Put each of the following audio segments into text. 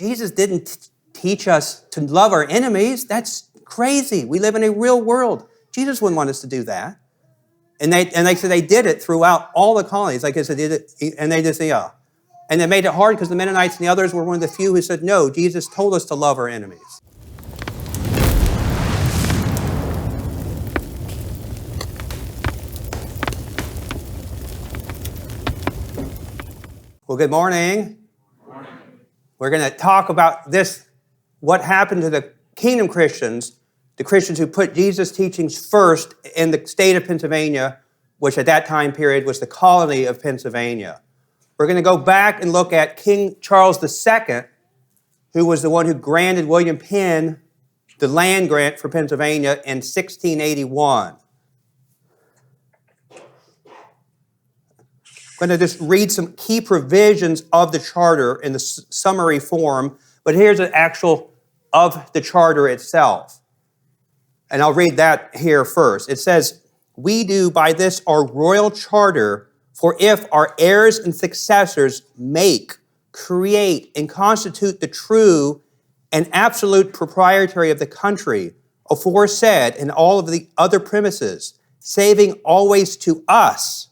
Jesus didn't teach us to love our enemies. That's crazy. We live in a real world. Jesus wouldn't want us to do that. And they said they did it throughout all the colonies. Like I said, they did it, and they just say, yeah. And they made it hard because the Mennonites and the others were one of the few who said, no, Jesus told us to love our enemies. Well, good morning. Good morning. We're going to talk about this, what happened to the kingdom Christians, the Christians who put Jesus' teachings first in the state of Pennsylvania, which at that time period was the colony of Pennsylvania. We're going to go back and look at King Charles II, who was the one who granted William Penn the land grant for Pennsylvania in 1681. I'm going to just read some key provisions of the charter in the summary form, but here's an actual of the charter itself. And I'll read that here first. It says, "We do by this our royal charter, for if our heirs and successors make, create, and constitute the true and absolute proprietary of the country, aforesaid and all of the other premises, saving always to us,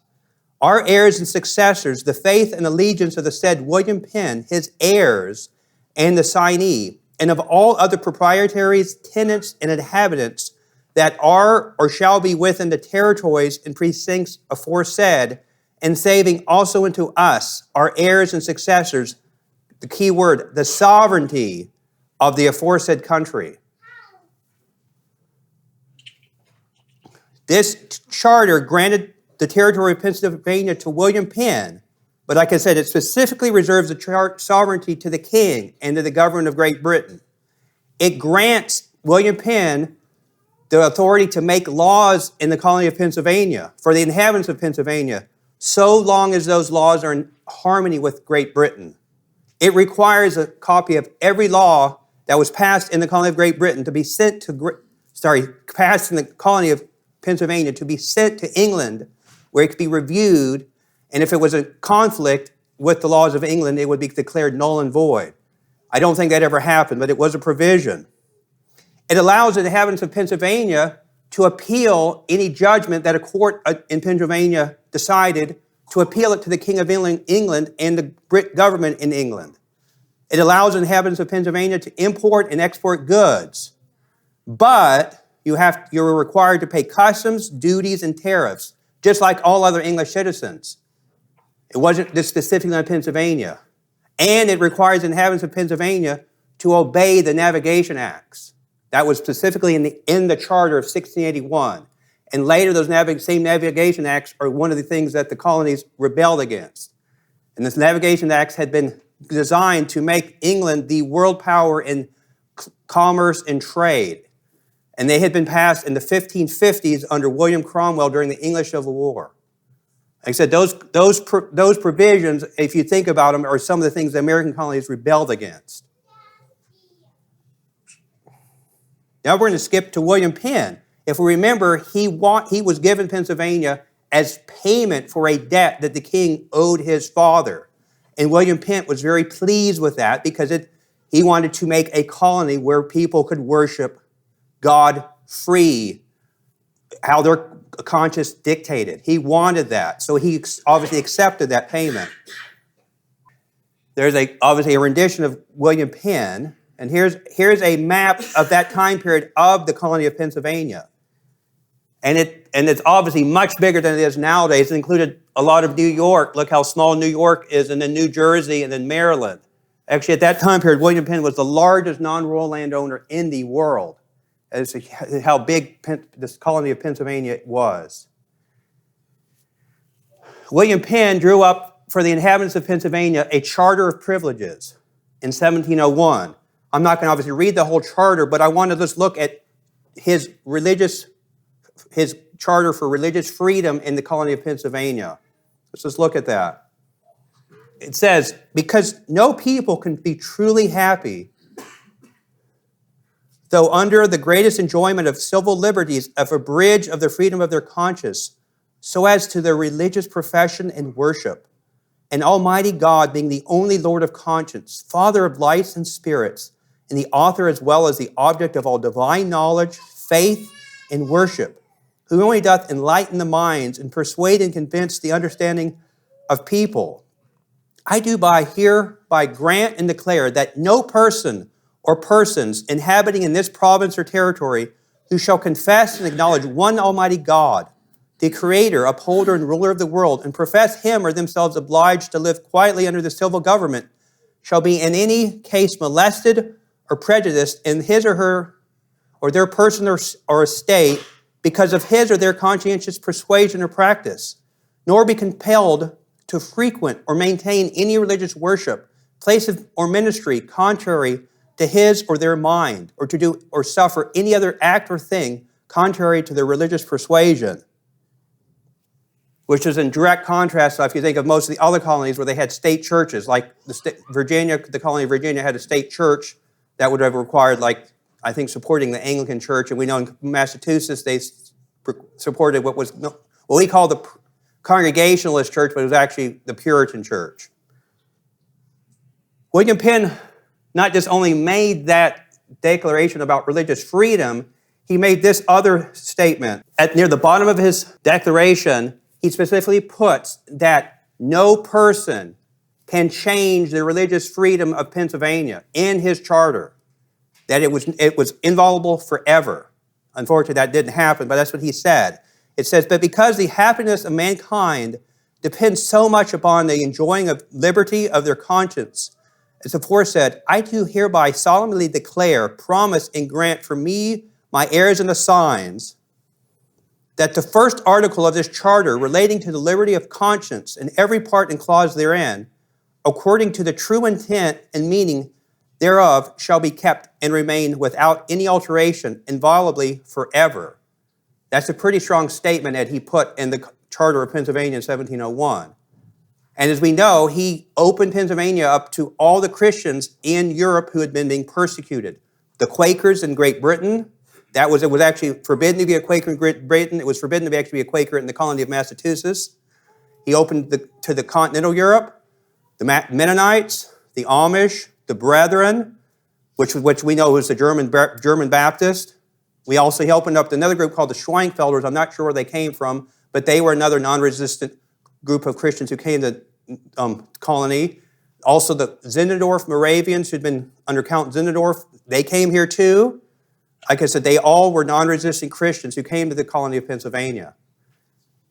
our heirs and successors, the faith and allegiance of the said William Penn, his heirs, and the signee, and of all other proprietaries, tenants, and inhabitants that are or shall be within the territories and precincts aforesaid, and saving also unto us, our heirs and successors," the key word, "the sovereignty of the aforesaid country." This charter granted the territory of Pennsylvania to William Penn, but like I said, it specifically reserves the sovereignty to the king and to the government of Great Britain. It grants William Penn the authority to make laws in the colony of Pennsylvania for the inhabitants of Pennsylvania, so long as those laws are in harmony with Great Britain. It requires a copy of every law that was passed in the colony of Great Britain to be sent to, passed in the colony of Pennsylvania to be sent to England, where it could be reviewed, and if it was a conflict with the laws of England, it would be declared null and void. I don't think that ever happened, but it was a provision. It allows the inhabitants of Pennsylvania to appeal any judgment that a court in Pennsylvania decided, to appeal it to the King of England and the Brit government in England. It allows the inhabitants of Pennsylvania to import and export goods, but you're required to pay customs, duties, and tariffs, just like all other English citizens. It wasn't just specifically on Pennsylvania. And it requires the inhabitants of Pennsylvania to obey the Navigation Acts. That was specifically in the Charter of 1681. And later, those same Navigation Acts are one of the things that the colonies rebelled against. And this Navigation Acts had been designed to make England the world power in commerce and trade. And they had been passed in the 1550s under William Cromwell during the English Civil War. Like I said, those provisions, if you think about them, are some of the things the American colonies rebelled against. Now we're going to skip to William Penn. If we remember, he was given Pennsylvania as payment for a debt that the king owed his father. And William Penn was very pleased with that because he wanted to make a colony where people could worship God free, how their conscience dictated. He wanted that, so he obviously accepted that payment. There's obviously a rendition of William Penn, and here's a map of that time period of the colony of Pennsylvania. And it's obviously much bigger than it is nowadays. It included a lot of New York. Look how small New York is, and then New Jersey, and then Maryland. Actually, at that time period, William Penn was the largest non-rural landowner in the world. As to how big this colony of Pennsylvania was. William Penn drew up for the inhabitants of Pennsylvania a charter of privileges in 1701. I'm not going to obviously read the whole charter, but I want to just look at his charter for religious freedom in the colony of Pennsylvania. Let's just look at that. It says, "Because no people can be truly happy, though under the greatest enjoyment of civil liberties, of a bridge of the freedom of their conscience, so as to their religious profession and worship, and Almighty God being the only Lord of conscience, Father of lights and spirits, and the author as well as the object of all divine knowledge, faith, and worship, who only doth enlighten the minds and persuade and convince the understanding of people. I do hereby grant and declare that no person or persons inhabiting in this province or territory who shall confess and acknowledge one Almighty God, the Creator, upholder, and ruler of the world, and profess him or themselves obliged to live quietly under the civil government, shall be in any case molested or prejudiced in his or her or their person or estate because of his or their conscientious persuasion or practice, nor be compelled to frequent or maintain any religious worship, place or ministry contrary to his or their mind, or to do or suffer any other act or thing contrary to their religious persuasion. Which is in direct contrast, if you think of most of the other colonies where they had state churches, like the colony of Virginia had a state church that would have required, like, I think, supporting the Anglican Church. And we know in Massachusetts they supported what we call the Congregationalist Church, but it was actually the Puritan Church. William Penn not just only made that declaration about religious freedom, he made this other statement. Near the bottom of his declaration, he specifically puts that no person can change the religious freedom of Pennsylvania in his charter, that it was inviolable forever. Unfortunately, that didn't happen, but that's what he said. It says, but because the happiness of mankind depends so much upon the enjoying of liberty of their conscience, as aforesaid, I do hereby solemnly declare, promise, and grant for me, my heirs and assigns, that the first article of this charter relating to the liberty of conscience and every part and clause therein, according to the true intent and meaning thereof, shall be kept and remain without any alteration, inviolably forever. That's a pretty strong statement that he put in the Charter of Pennsylvania in 1701. And as we know, he opened Pennsylvania up to all the Christians in Europe who had been being persecuted. The Quakers in Great Britain, it was actually forbidden to be a Quaker in Great Britain. It was forbidden to actually be a Quaker in the colony of Massachusetts. He opened to the continental Europe, the Mennonites, the Amish, the Brethren, which we know was the German Baptist. He opened up to another group called the Schwenkfelders. I'm not sure where they came from, but they were another non-resistant group of Christians who came to the colony. Also the Zinzendorf Moravians who'd been under Count Zinzendorf, they came here too. Like I said, they all were non-resistant Christians who came to the colony of Pennsylvania.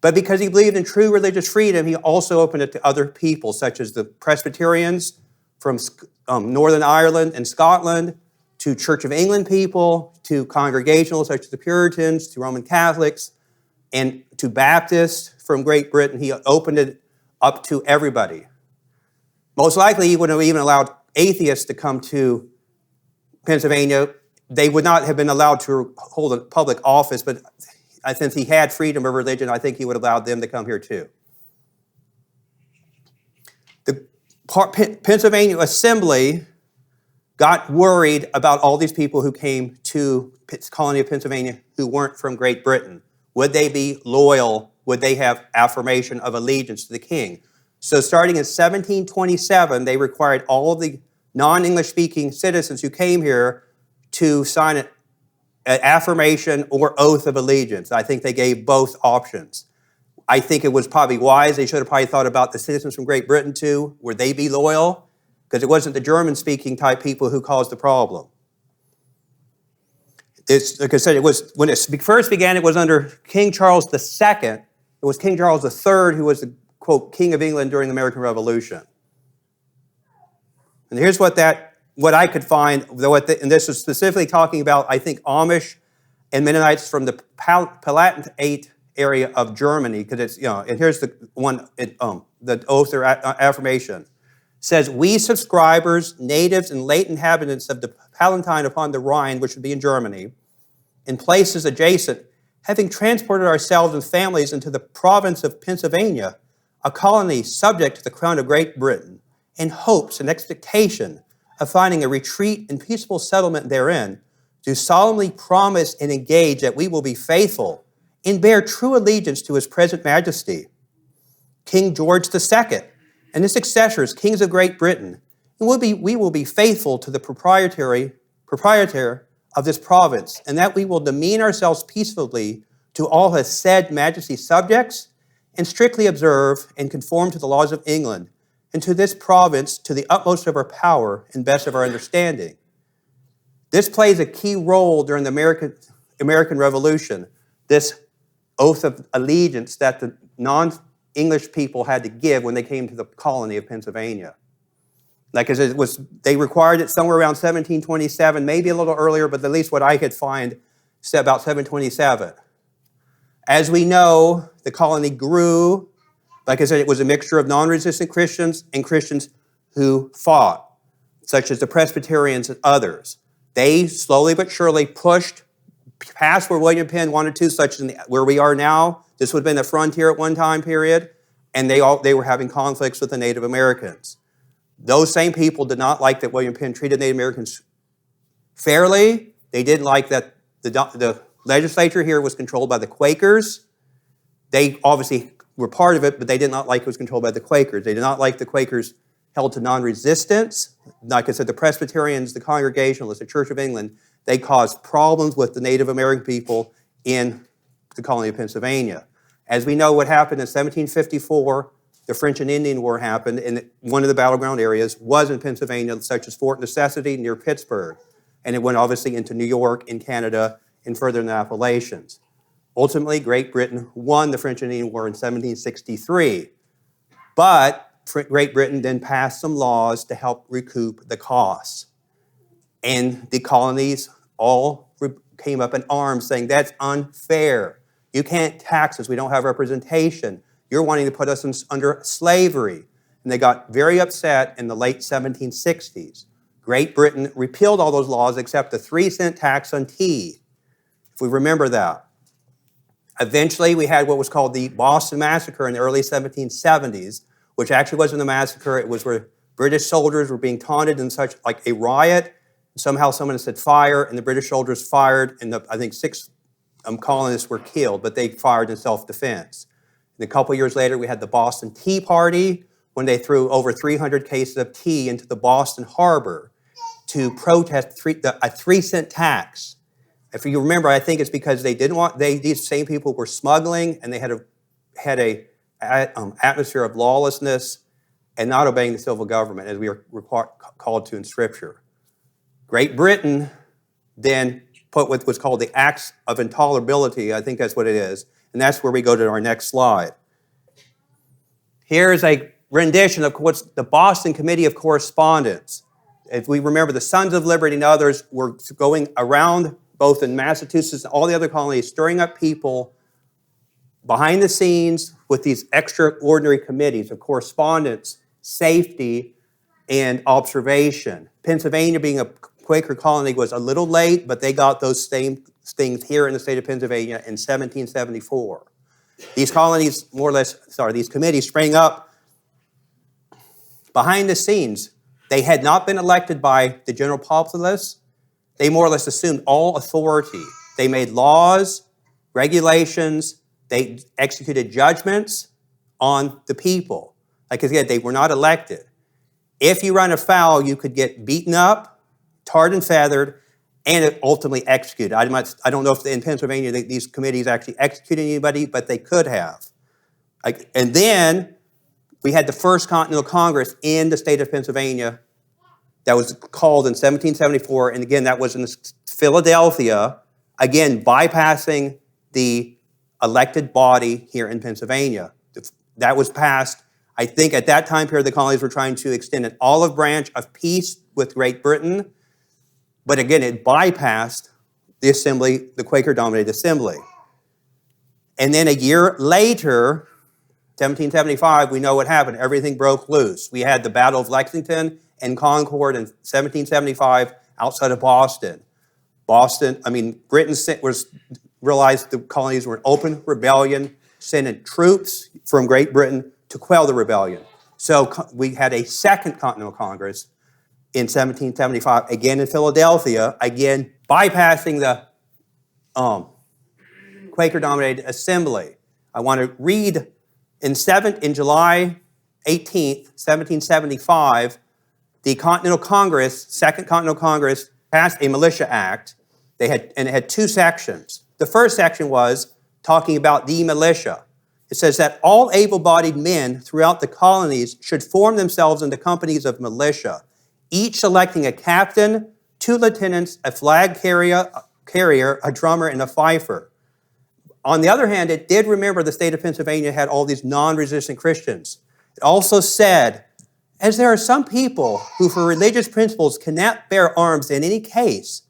But because he believed in true religious freedom, he also opened it to other people, such as the Presbyterians from Northern Ireland and Scotland, to Church of England people, to Congregationalists such as the Puritans, to Roman Catholics, and to Baptists from Great Britain. He opened it up to everybody. Most likely, he would have even allowed atheists to come to Pennsylvania. They would not have been allowed to hold a public office, but since he had freedom of religion, I think he would have allowed them to come here too. The Pennsylvania Assembly got worried about all these people who came to the colony of Pennsylvania who weren't from Great Britain. Would they be loyal? Would they have affirmation of allegiance to the king? So starting in 1727, they required all of the non-English speaking citizens who came here to sign an affirmation or oath of allegiance. I think they gave both options. I think it was probably wise. They should have probably thought about the citizens from Great Britain too. Would they be loyal? Because it wasn't the German-speaking type people who caused the problem. Like I said, when it first began, it was under King Charles II. It was King Charles III who was the, quote, King of England during the American Revolution. And here's what I could find, and this is specifically talking about, I think, Amish and Mennonites from the Palatinate area of Germany, because it's, and here's the one, the oath or affirmation. Says, we subscribers, natives, and late inhabitants of the Palatine upon the Rhine, which would be in Germany, in places adjacent, having transported ourselves and families into the province of Pennsylvania, a colony subject to the crown of Great Britain, in hopes and expectation of finding a retreat and peaceful settlement therein, do solemnly promise and engage that we will be faithful and bear true allegiance to his present majesty, King George II, and the successors, kings of Great Britain, and we will be faithful to the proprietor of this province, and that we will demean ourselves peacefully to all his said majesty's subjects, and strictly observe and conform to the laws of England, and to this province to the utmost of our power and best of our understanding. This plays a key role during the American Revolution, this oath of allegiance that the non-English people had to give when they came to the colony of Pennsylvania. Like I said, they required it somewhere around 1727, maybe a little earlier, but at least what I could find said about 727. As we know, the colony grew. Like I said, it was a mixture of non-resistant Christians and Christians who fought, such as the Presbyterians and others. They slowly but surely pushed past where William Penn wanted to, such as where we are now. This would have been the frontier at one time period, and they were having conflicts with the Native Americans. Those same people did not like that William Penn treated Native Americans fairly. They didn't like that the legislature here was controlled by the Quakers. They obviously were part of it, but they did not like it was controlled by the Quakers. They did not like the Quakers held to non-resistance. Like I said, the Presbyterians, the Congregationalists, the Church of England, they caused problems with the Native American people in the colony of Pennsylvania. As we know, what happened in 1754, the French and Indian War happened, and one of the battleground areas was in Pennsylvania, such as Fort Necessity near Pittsburgh. And it went obviously into New York, in Canada, and further in the Appalachians. Ultimately, Great Britain won the French and Indian War in 1763. But Great Britain then passed some laws to help recoup the costs. And the colonies all came up in arms saying, that's unfair. You can't tax us. We don't have representation. You're wanting to put us under slavery. And they got very upset in the late 1760s. Great Britain repealed all those laws except the 3-cent tax on tea, if we remember that. Eventually, we had what was called the Boston Massacre in the early 1770s, which actually wasn't a massacre. It was where British soldiers were being taunted in such like a riot. Somehow someone said fire, and the British soldiers fired, and I think 6 colonists were killed, but they fired in self-defense. And a couple years later, we had the Boston Tea Party, when they threw over 300 cases of tea into the Boston Harbor to protest a 3-cent tax. If you remember, I think it's because they didn't want, these same people were smuggling, and they had a atmosphere of lawlessness and not obeying the civil government, as we are called to in Scripture. Great Britain then put what was called the Acts of Intolerability. I think that's what it is. And that's where we go to our next slide. Here's a rendition of what's the Boston Committee of Correspondence. If we remember, the Sons of Liberty and others were going around both in Massachusetts and all the other colonies, stirring up people behind the scenes with these extraordinary committees of correspondence, safety, and observation. Pennsylvania, being a Quaker colony, was a little late, but they got those same things here in the state of Pennsylvania in 1774. These colonies, these committees sprang up behind the scenes. They had not been elected by the general populace. They more or less assumed all authority. They made laws, regulations, they executed judgments on the people. Like again, they were not elected. If you run afoul, you could get beaten up, tarred and feathered, and ultimately executed. I don't know if in Pennsylvania these committees actually executed anybody, but they could have. And then we had the First Continental Congress in the state of Pennsylvania that was called in 1774, and again, that was in Philadelphia, again, bypassing the elected body here in Pennsylvania. That was passed, I think at that time period, the colonies were trying to extend an olive branch of peace with Great Britain, but again, it bypassed the assembly, the Quaker-dominated assembly. And then a year later, 1775, we know what happened. Everything broke loose. We had the Battle of Lexington and Concord in 1775 outside of Boston. Britain realized the colonies were in open rebellion, sent in troops from Great Britain to quell the rebellion. So we had a Second Continental Congress in 1775, again in Philadelphia, again bypassing the Quaker-dominated assembly. I want to read in July 18th, 1775, the Continental Congress, Second Continental Congress, passed a militia act. And it had two sections. The first section was talking about the militia. It says that all able-bodied men throughout the colonies should form themselves into companies of militia, each selecting a captain, 2 lieutenants, a flag carrier, a drummer, and a fifer. On the other hand, it did remember the state of Pennsylvania had all these non-resistant Christians. It also said, as there are some people who for religious principles cannot bear arms in any case,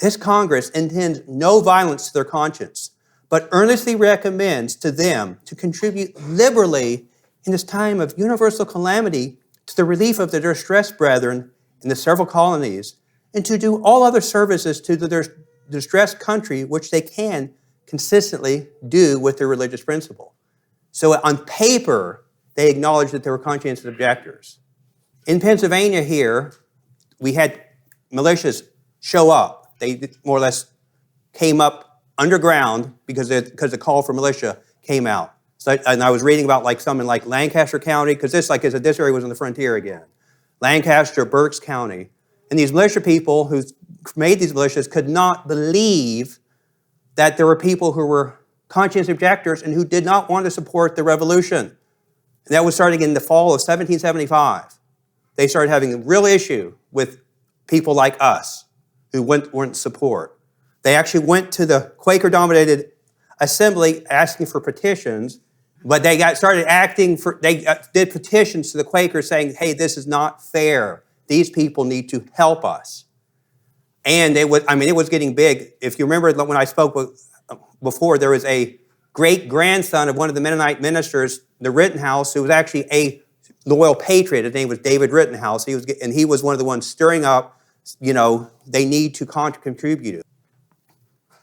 this Congress intends no violence to their conscience, but earnestly recommends to them to contribute liberally in this time of universal calamity to the relief of the distressed brethren in the several colonies, and to do all other services to the distressed country which they can consistently do with their religious principle. So on paper, they acknowledged that they were conscientious objectors. In Pennsylvania here, we had militias show up. They more or less came up underground because the call for militia came out. So, and I was reading about some in Lancaster County, because this area was on the frontier again. Lancaster, Berks County. And these militia people who made these militias could not believe that there were people who were conscientious objectors and who did not want to support the revolution. And that was starting in the fall of 1775. They started having a real issue with people like us who weren't support. They actually went to the Quaker-dominated assembly asking for petitions, but they did petitions to the Quakers saying, hey, this is not fair. These people need to help us. And it was getting big. If you remember when I spoke before, there was a great-grandson of one of the Mennonite ministers, the Rittenhouse, who was actually a loyal patriot. His name was David Rittenhouse. He was one of the ones stirring up, they need to contribute.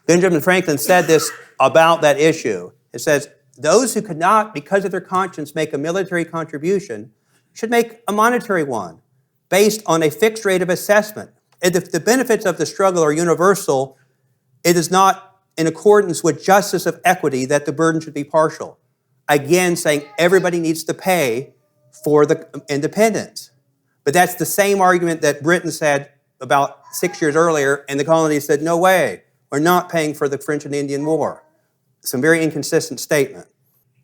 Benjamin Franklin said this about that issue. It says, those who could not, because of their conscience, make a military contribution should make a monetary one based on a fixed rate of assessment. If the benefits of the struggle are universal, it is not in accordance with justice of equity that the burden should be partial. Again, saying everybody needs to pay for the independence. But that's the same argument that Britain said about 6 years earlier, and the colonies said, no way, we're not paying for the French and Indian War. Some very inconsistent statement.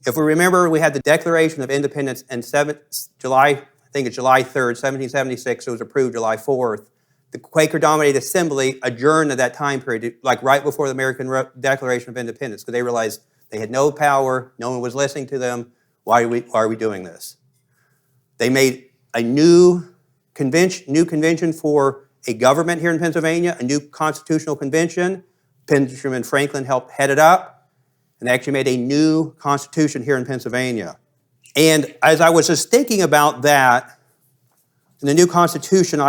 If we remember, we had the Declaration of Independence in July 3rd, 1776. It was approved July 4th. The Quaker-dominated assembly adjourned at that time period, right before the American Declaration of Independence, because they realized they had no power, no one was listening to them. Why are we doing this? They made a new convention for a government here in Pennsylvania, a new constitutional convention. Benjamin Franklin helped head it up, and they actually made a new constitution here in Pennsylvania. And as I was just thinking about that, in the new constitution,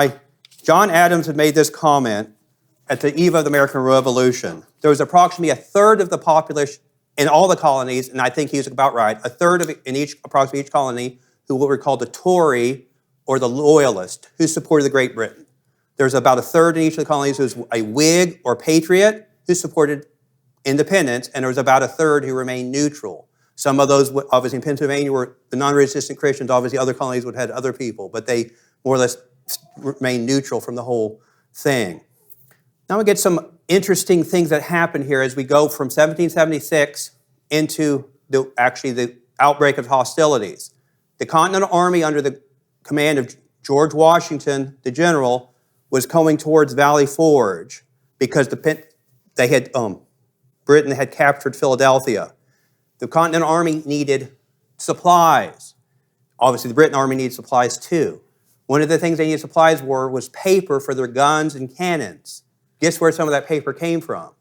John Adams had made this comment at the eve of the American Revolution. There was approximately a third of the population in all the colonies, and I think he was about right, a third of approximately each colony, who were called the Tory or the Loyalist, who supported Great Britain. There's about a third in each of the colonies who was a Whig or Patriot who supported independence, and there was about a third who remained neutral. Some of those, obviously in Pennsylvania, were the non-resistant Christians. Obviously other colonies would have had other people, but they more or less remained neutral from the whole thing. Now we get some interesting things that happen here as we go from 1776 into the outbreak of hostilities. The Continental Army under the command of George Washington, the general, was coming towards Valley Forge because Britain had captured Philadelphia. The Continental Army needed supplies. Obviously, the Britain Army needed supplies too. One of the things they needed supplies was paper for their guns and cannons. Guess where some of that paper came from?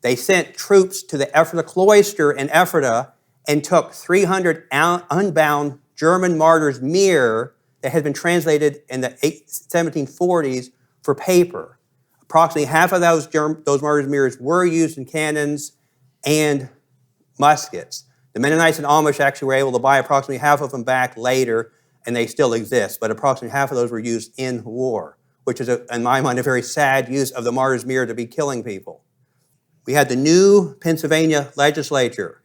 They sent troops to the Ephrata cloister in Ephrata and took 300 unbound German martyrs' mirror that had been translated in the 1740s for paper. Approximately half of those martyrs' mirrors were used in cannons and muskets. The Mennonites and Amish actually were able to buy approximately half of them back later, and they still exist, but approximately half of those were used in war, which is, in my mind, a very sad use of the martyr's mirror to be killing people. We had the new Pennsylvania legislature.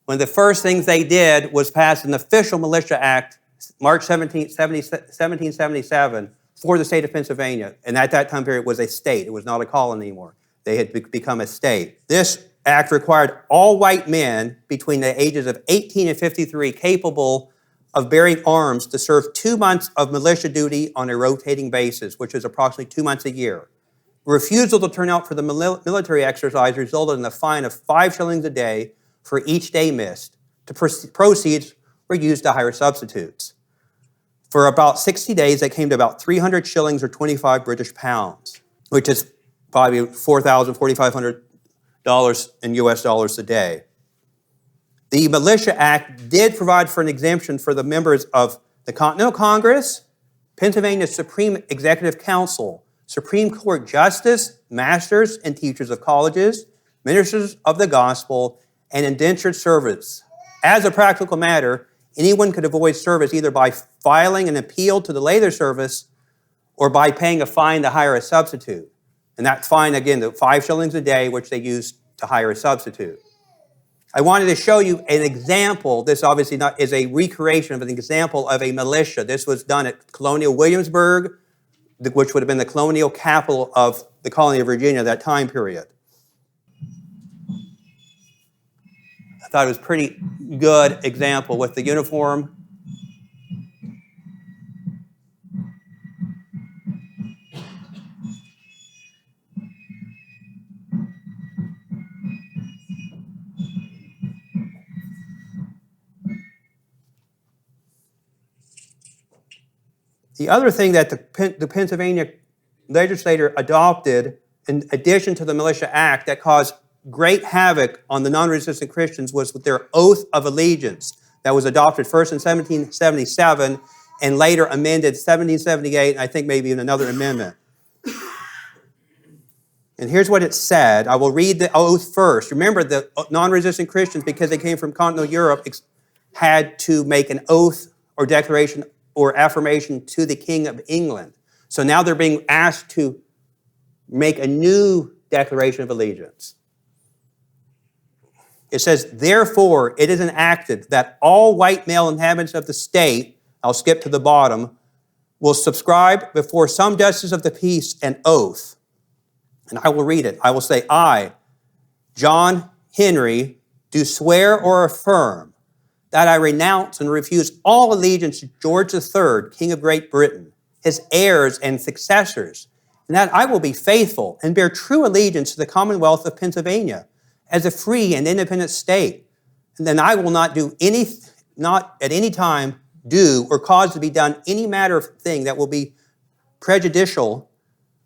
One of the first things they did was pass an official militia act March 1777, for the state of Pennsylvania. And at that time period, it was a state. It was not a colony anymore. They had become a state. This act required all white men between the ages of 18 and 53 capable of bearing arms to serve 2 months of militia duty on a rotating basis, which is approximately 2 months a year. Refusal to turn out for the military exercise resulted in a fine of 5 shillings a day for each day missed. The proceeds were used to hire substitutes. For about 60 days, that came to about 300 shillings or 25 British pounds, which is probably $4,000, $4,500 in US dollars a day. The Militia Act did provide for an exemption for the members of the Continental Congress, Pennsylvania Supreme Executive Council, Supreme Court Justice, masters and teachers of colleges, ministers of the gospel, and indentured servants. As a practical matter, anyone could avoid service either by filing an appeal to delay their service or by paying a fine to hire a substitute. And that fine, again, the 5 shillings a day, which they used to hire a substitute. I wanted to show you an example. This obviously is a recreation of an example of a militia. This was done at Colonial Williamsburg, which would have been the colonial capital of the colony of Virginia at that time period. I thought it was a pretty good example with the uniform. The other thing that the Pennsylvania legislature adopted, in addition to the Militia Act, that caused great havoc on the non-resistant Christians was with their oath of allegiance that was adopted first in 1777 and later amended 1778, and I think maybe in another amendment. And here's what it said. I will read the oath first. Remember, the non-resistant Christians, because they came from continental Europe, had to make an oath or declaration or affirmation to the King of England. So now they're being asked to make a new declaration of allegiance. It says, therefore, it is enacted that all white male inhabitants of the state, I'll skip to the bottom, will subscribe before some justice of the peace an oath. And I will read it. I will say, I, John Henry, do swear or affirm that I renounce and refuse all allegiance to George III, King of Great Britain, his heirs and successors, and that I will be faithful and bear true allegiance to the Commonwealth of Pennsylvania as a free and independent state. And then I will not at any time do or cause to be done any matter of thing that will be prejudicial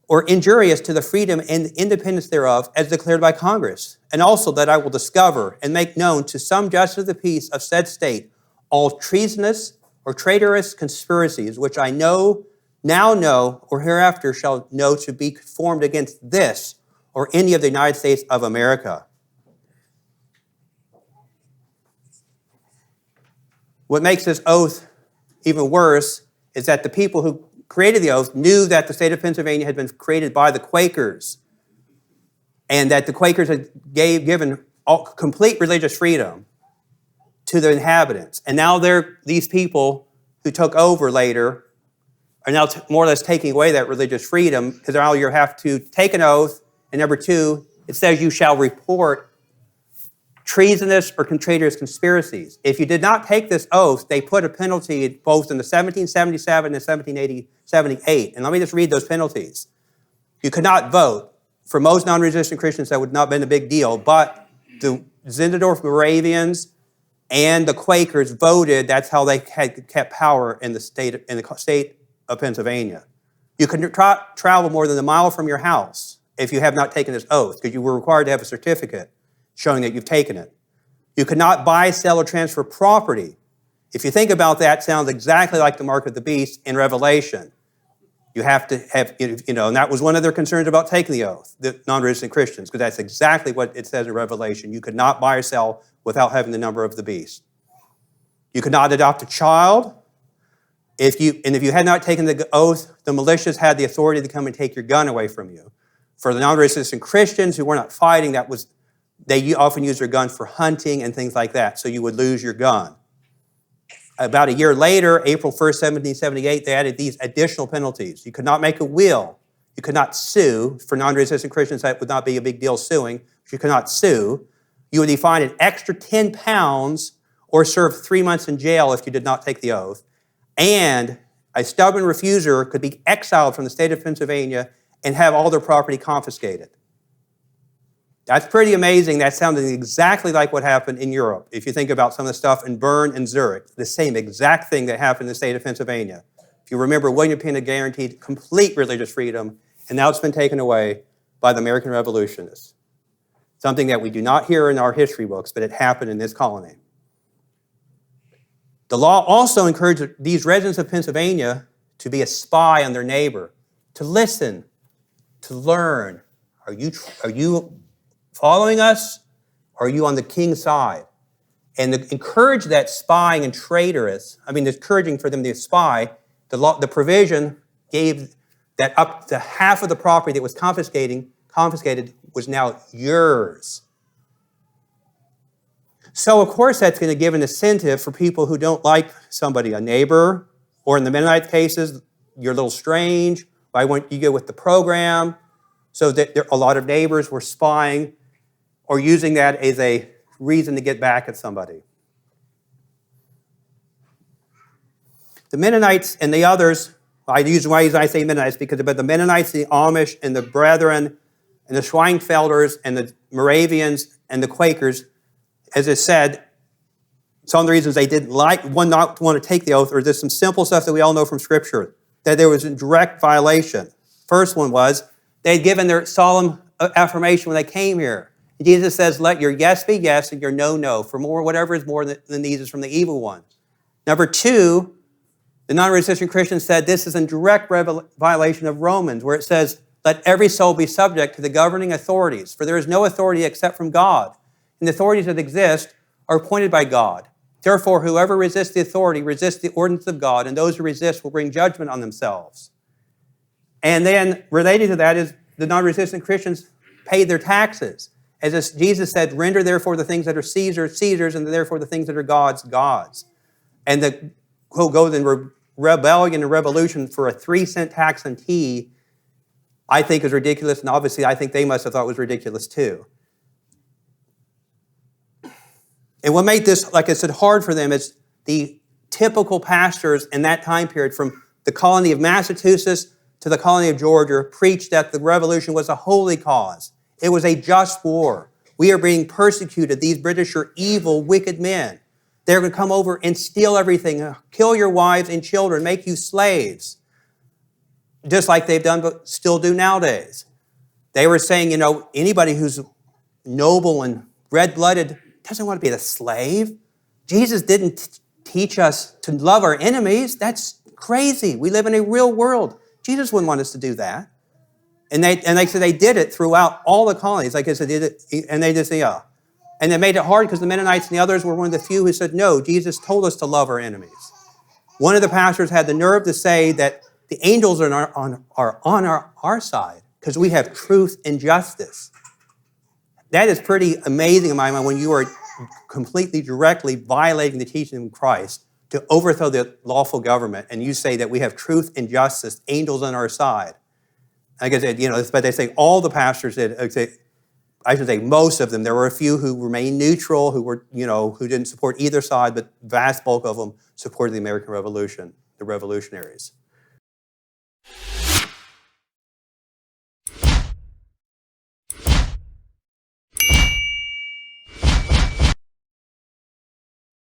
or injurious to the freedom and independence thereof as declared by Congress. And also that I will discover and make known to some justice of the peace of said state all treasonous or traitorous conspiracies which I now know or hereafter shall know to be formed against this or any of the United States of America. What makes this oath even worse is that the people who created the oath knew that the state of Pennsylvania had been created by the Quakers and that the Quakers had given complete religious freedom to the inhabitants. And now these people who took over later are now more or less taking away that religious freedom because now you have to take an oath, and number 2, it says you shall report treasonous or traitorous conspiracies. If you did not take this oath, they put a penalty both in the 1777 and 1778. And let me just read those penalties. You could not vote. For most non-resistant Christians, that would not have been a big deal, but the Zinzendorf Moravians and the Quakers voted. That's how they had kept power in the state of Pennsylvania. You could travel more than a mile from your house if you have not taken this oath, because you were required to have a certificate showing that you've taken it. You could not buy, sell, or transfer property. If you think about that, it sounds exactly like the mark of the beast in Revelation. You have to have, and that was one of their concerns about taking the oath, the non-resistant Christians, because that's exactly what it says in Revelation. You could not buy or sell without having the number of the beast. You could not adopt a child. If you had not taken the oath, the militias had the authority to come and take your gun away from you. For the non-resistant Christians who were not fighting, they often used their gun for hunting and things like that, so you would lose your gun. about a year later, April 1st, 1778, they added these additional penalties. You could not make a will. You could not sue. For non-resistant Christians, that would not be a big deal suing. But you could not sue. You would be fined an extra 10 pounds or serve 3 months in jail if you did not take the oath. And a stubborn refuser could be exiled from the state of Pennsylvania and have all their property confiscated. That's pretty amazing. That sounded exactly like what happened in Europe. If you think about some of the stuff in Bern and Zurich, the same exact thing that happened in the state of Pennsylvania. If you remember, William Penn had guaranteed complete religious freedom, and now it's been taken away by the American revolutionists. Something that we do not hear in our history books, but it happened in this colony. The law also encouraged these residents of Pennsylvania to be a spy on their neighbor, to listen, to learn. Are you following us, or are you on the king's side? And to encourage that spying and traitorous, encouraging for them to spy, the provision gave that up to half of the property that was confiscated was now yours. So, of course, that's going to give an incentive for people who don't like somebody, a neighbor, or in the Mennonite cases, you're a little strange. Why won't you go with the program? So that a lot of neighbors were spying or using that as a reason to get back at somebody. The Mennonites and the others, why I say Mennonites, because the Mennonites, the Amish, and the Brethren, and the Schweinfelders, and the Moravians, and the Quakers, as I said, some of the reasons they didn't not want to take the oath, or there's some simple stuff that we all know from Scripture, that there was a direct violation. First one was, they had given their solemn affirmation when they came here. And Jesus says, let your yes be yes and your no, no. For whatever is more than these is from the evil one. Number two, the non-resistant Christians said this is in direct violation of Romans, where it says, let every soul be subject to the governing authorities, for there is no authority except from God. And the authorities that exist are appointed by God. Therefore, whoever resists the authority resists the ordinance of God, and those who resist will bring judgment on themselves. And then, related to that is the non-resistant Christians paid their taxes. As Jesus said, render therefore the things that are Caesar's, Caesar's, and therefore the things that are God's, God's. And who goes in rebellion and revolution for a 3-cent tax on tea, I think is ridiculous, and obviously I think they must have thought it was ridiculous too. And what made this, like I said, hard for them is the typical pastors in that time period, from the colony of Massachusetts to the colony of Georgia, preached that the revolution was a holy cause. It was a just war. We are being persecuted. These British are evil, wicked men. They're going to come over and steal everything, kill your wives and children, make you slaves, just like they've done but still do nowadays. They were saying, anybody who's noble and red-blooded doesn't want to be a slave. Jesus didn't teach us to love our enemies. That's crazy. We live in a real world. Jesus wouldn't want us to do that. And they said they did it throughout all the colonies. Like I said, did it, and they just, yeah. And they made it hard because the Mennonites and the others were one of the few who said, no, Jesus told us to love our enemies. One of the pastors had the nerve to say that the angels are on our side because we have truth and justice. That is pretty amazing in my mind when you are completely directly violating the teaching of Christ to overthrow the lawful government, and you say that we have truth and justice, angels on our side. Like I said, but they say all the pastors did. I should say most of them. There were a few who remained neutral, who didn't support either side, but the vast bulk of them supported the American Revolution, the revolutionaries.